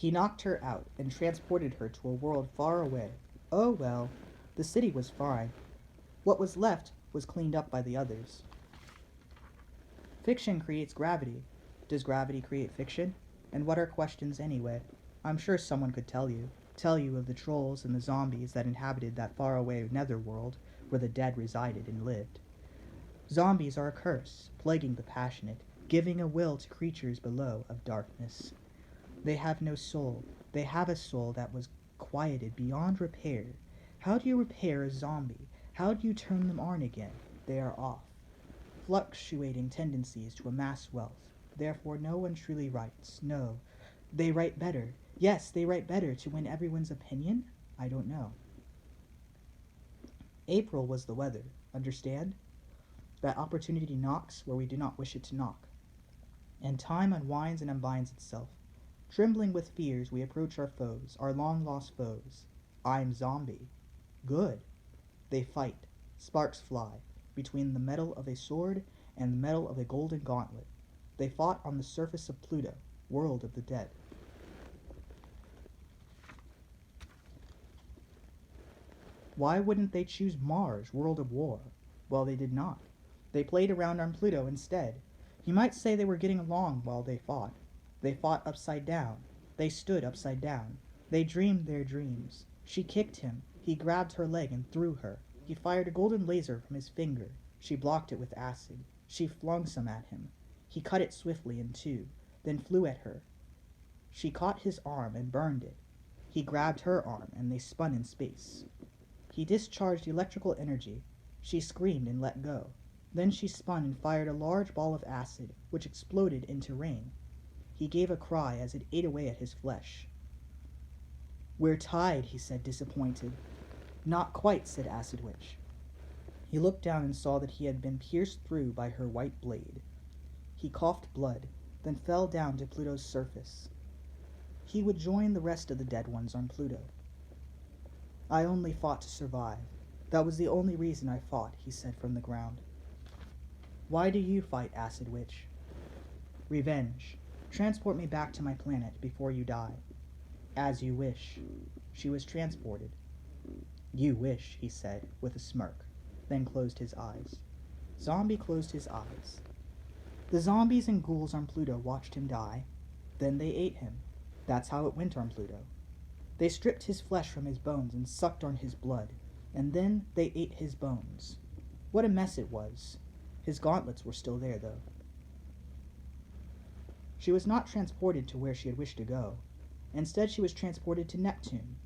He knocked her out and transported her to a world far away. Oh well, the city was fine. What was left was cleaned up by the others. Fiction creates gravity. Does gravity create fiction? And what are questions anyway? I'm sure someone could tell you. Tell you of the trolls and the zombies that inhabited that faraway netherworld where the dead resided and lived. Zombies are a curse, plaguing the passionate, giving a will to creatures below of darkness. They have no soul. They have a soul that was quieted beyond repair. How do you repair a zombie? How do you turn them on again? They are off. Fluctuating tendencies to amass wealth. Therefore no one truly writes. No. They write better. Yes, they write better to win everyone's opinion? I don't know. April was the weather. Understand? That opportunity knocks where we do not wish it to knock. And time unwinds and unbinds itself. Trembling with fears, we approach our foes, our long-lost foes. I'm zombie. Good. They fight. Sparks fly between the metal of a sword and the metal of a golden gauntlet. They fought on the surface of Pluto, world of the dead. Why wouldn't they choose Mars, world of war? Well, they did not. They played around on Pluto instead. You might say they were getting along while they fought. They fought upside down. They stood upside down. They dreamed their dreams. She kicked him. He grabbed her leg and threw her. He fired a golden laser from his finger. She blocked it with acid. She flung some at him. He cut it swiftly in two, then flew at her. She caught his arm and burned it. He grabbed her arm and they spun in space. He discharged electrical energy. She screamed and let go. Then she spun and fired a large ball of acid, which exploded into rain. He gave a cry as it ate away at his flesh. "We're tied," he said, disappointed. "Not quite," said Acidwitch. He looked down and saw that he had been pierced through by her white blade. He coughed blood, then fell down to Pluto's surface. He would join the rest of the dead ones on Pluto. "I only fought to survive. That was the only reason I fought," he said from the ground. "Why do you fight, Acidwitch?" "Revenge. Transport me back to my planet before you die." "As you wish." She was transported. "You wish," he said, with a smirk, then closed his eyes. Zombie closed his eyes. The zombies and ghouls on Pluto watched him die. Then they ate him. That's how it went on Pluto. They stripped his flesh from his bones and sucked on his blood, and then they ate his bones. What a mess it was. His gauntlets were still there, though. She was not transported to where she had wished to go. Instead, she was transported to Neptune.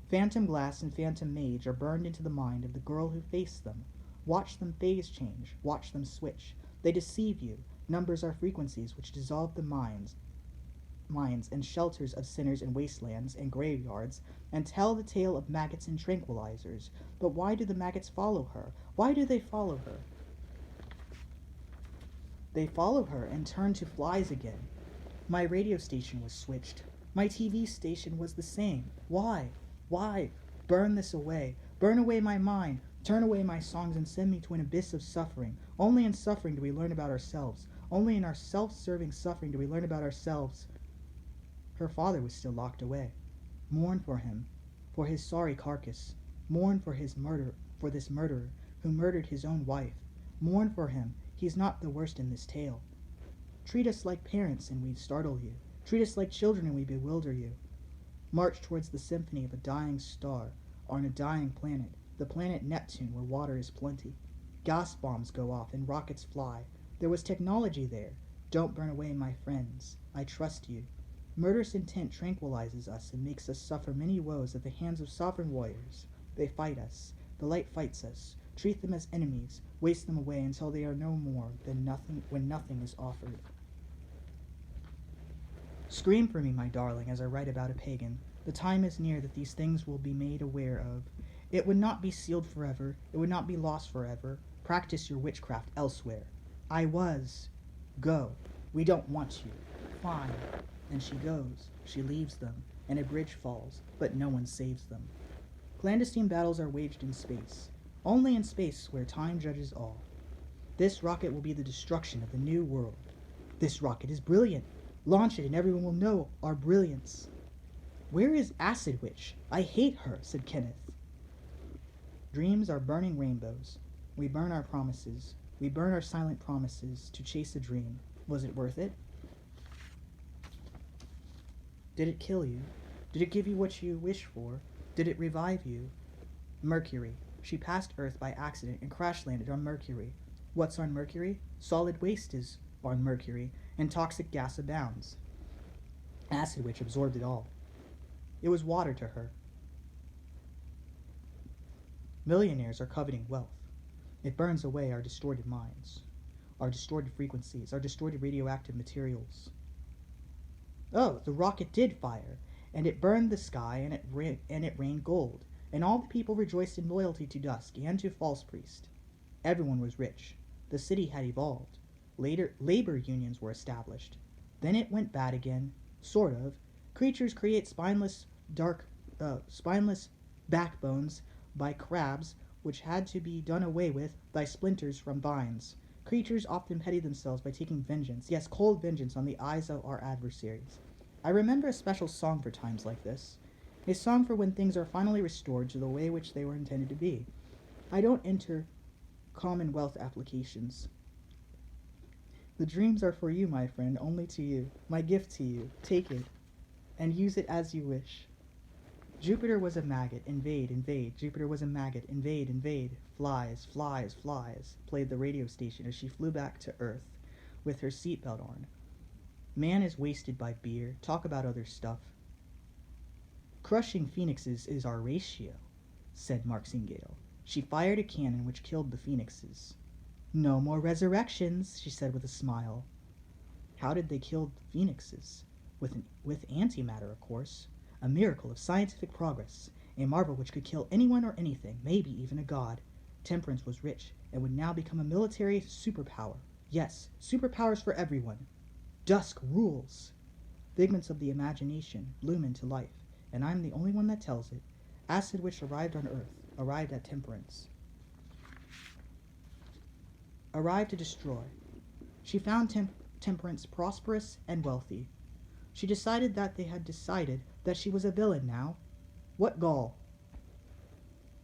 Phantom Glass and Phantom Mage are burned into the mind of the girl who faced them. Watch them phase change. Watch them switch. They deceive you. Numbers are frequencies which dissolve the minds and shelters of sinners and wastelands and graveyards, and tell the tale of maggots and tranquilizers. But why do the maggots follow her? Why do they follow her? They follow her and turn to flies again. My radio station was switched. My TV station was the same. Why? Why? Burn this away. Burn away my mind. Turn away my songs and send me to an abyss of suffering. Only in suffering do we learn about ourselves. Only in our self-serving suffering do we learn about ourselves. Her father was still locked away. Mourn for him, for his sorry carcass. Mourn for his murder, for this murderer who murdered his own wife. Mourn for him. He's not the worst in this tale. Treat us like parents and we startle you. Treat us like children and we bewilder you. March towards the symphony of a dying star on a dying planet, the planet Neptune where water is plenty. Gas bombs go off and rockets fly. There was technology there. Don't burn away my friends. I trust you. Murderous intent tranquilizes us and makes us suffer many woes at the hands of sovereign warriors. They fight us. The light fights us. Treat them as enemies. Waste them away until they are no more than nothing when nothing is offered. Scream for me, my darling, as I write about a pagan. The time is near that these things will be made aware of. It would not be sealed forever. It would not be lost forever. Practice your witchcraft elsewhere. I was. Go. We don't want you. Fine. And she goes. She leaves them, and a bridge falls, but no one saves them. Clandestine battles are waged in space. Only in space where time judges all. This rocket will be the destruction of the new world. This rocket is brilliant. Launch it and everyone will know our brilliance. Where is Acid Witch? I hate her, said Kenneth. Dreams are burning rainbows. We burn our promises. We burn our silent promises to chase a dream. Was it worth it? Did it kill you? Did it give you what you wished for? Did it revive you? Mercury. She passed Earth by accident and crash-landed on Mercury. What's on Mercury? Solid waste is on Mercury, and toxic gas abounds. Acid Witch absorbed it all. It was water to her. Millionaires are coveting wealth. It burns away our distorted minds, our distorted frequencies, our distorted radioactive materials. Oh, the rocket did fire, and it burned the sky, and it rained gold, and all the people rejoiced in loyalty to Dusk and to False Priest. Everyone was rich. The city had evolved. Later, labor unions were established. Then it went bad again, sort of. Creatures create spineless backbones by crabs, which had to be done away with by splinters from vines. Creatures often petty themselves by taking vengeance, yes, cold vengeance, on the eyes of our adversaries. I remember a special song for times like this, a song for when things are finally restored to the way which they were intended to be. I don't enter Commonwealth applications. The dreams are for you, my friend, only to you. My gift to you. Take it, and use it as you wish. Jupiter was a maggot, invade, invade. Jupiter was a maggot, invade, invade. Flies, flies, flies, played the radio station as she flew back to Earth with her seatbelt on. Man is wasted by beer. Talk about other stuff. Crushing phoenixes is our ratio, said Marksingale. She fired a cannon which killed the phoenixes. No more resurrections, she said with a smile. How did they kill the phoenixes? With antimatter, of course. A miracle of scientific progress, a marvel which could kill anyone or anything, maybe even a god. Temperance was rich, and would now become a military superpower. Yes, superpowers for everyone. Dusk rules. Figments of the imagination bloom into life, and I'm the only one that tells it. Acid Witch arrived on Earth, arrived at Temperance. Arrived to destroy. She found Temperance prosperous and wealthy. She decided that they had decided that she was a villain now. What gall?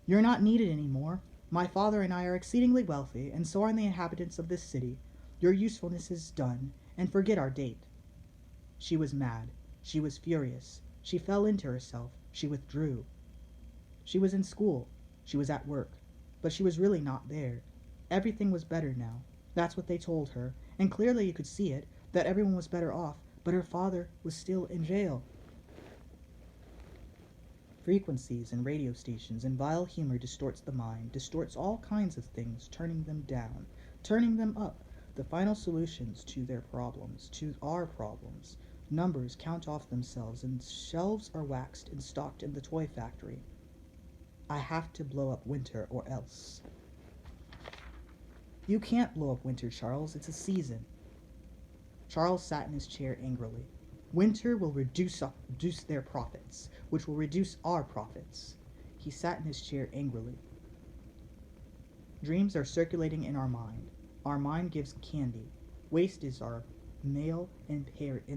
You're not needed anymore. My father and I are exceedingly wealthy, and so are the inhabitants of this city. Your usefulness is done, and forget our date. She was mad. She was furious. She fell into herself. She withdrew. She was in school. She was at work. But she was really not there. Everything was better now. That's what they told her, and clearly you could see it, that everyone was better off, but her father was still in jail. Frequencies and radio stations and vile humor distorts the mind, distorts all kinds of things, turning them down, turning them up, the final solutions to their problems, to our problems. Numbers count off themselves, and shelves are waxed and stocked in the toy factory. I have to blow up winter or else. You can't blow up winter, Charles. It's a season. Charles sat in his chair angrily. Winter will reduce their profits, which will reduce our profits. He sat in his chair angrily. Dreams are circulating in our mind. Our mind gives candy. Waste is our male in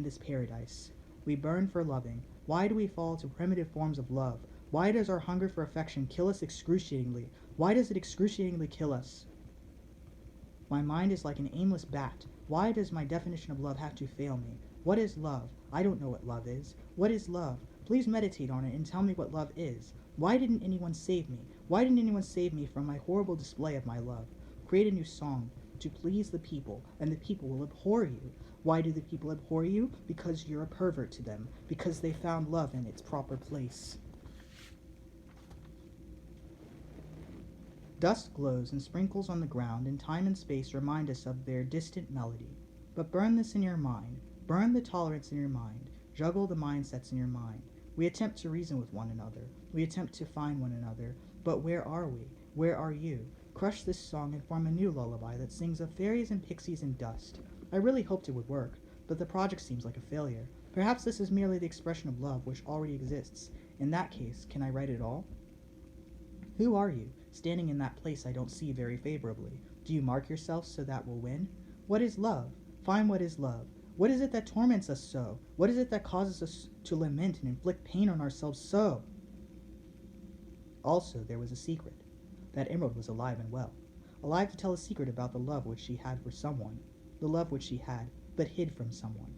this paradise. We burn for loving. Why do we fall to primitive forms of love? Why does our hunger for affection kill us excruciatingly? Why does it excruciatingly kill us? My mind is like an aimless bat. Why does my definition of love have to fail me? What is love? I don't know what love is. What is love? Please meditate on it and tell me what love is. Why didn't anyone save me? Why didn't anyone save me from my horrible display of my love? Create a new song to please the people, and the people will abhor you. Why do the people abhor you? Because you're a pervert to them. Because they found love in its proper place. Dust glows and sprinkles on the ground, and time and space remind us of their distant melody. But burn this in your mind. Burn the tolerance in your mind. Juggle the mindsets in your mind. We attempt to reason with one another. We attempt to find one another. But where are we? Where are you? Crush this song and form a new lullaby that sings of fairies and pixies and dust. I really hoped it would work, but the project seems like a failure. Perhaps this is merely the expression of love which already exists. In that case, can I write it all? Who are you, standing in that place I don't see very favorably? Do you mark yourself so that will win? What is love? Find what is love. What is it that torments us so? What is it that causes us to lament and inflict pain on ourselves so? Also, there was a secret. That emerald was alive and well, alive to tell a secret about the love which she had for someone, the love which she had, but hid from someone.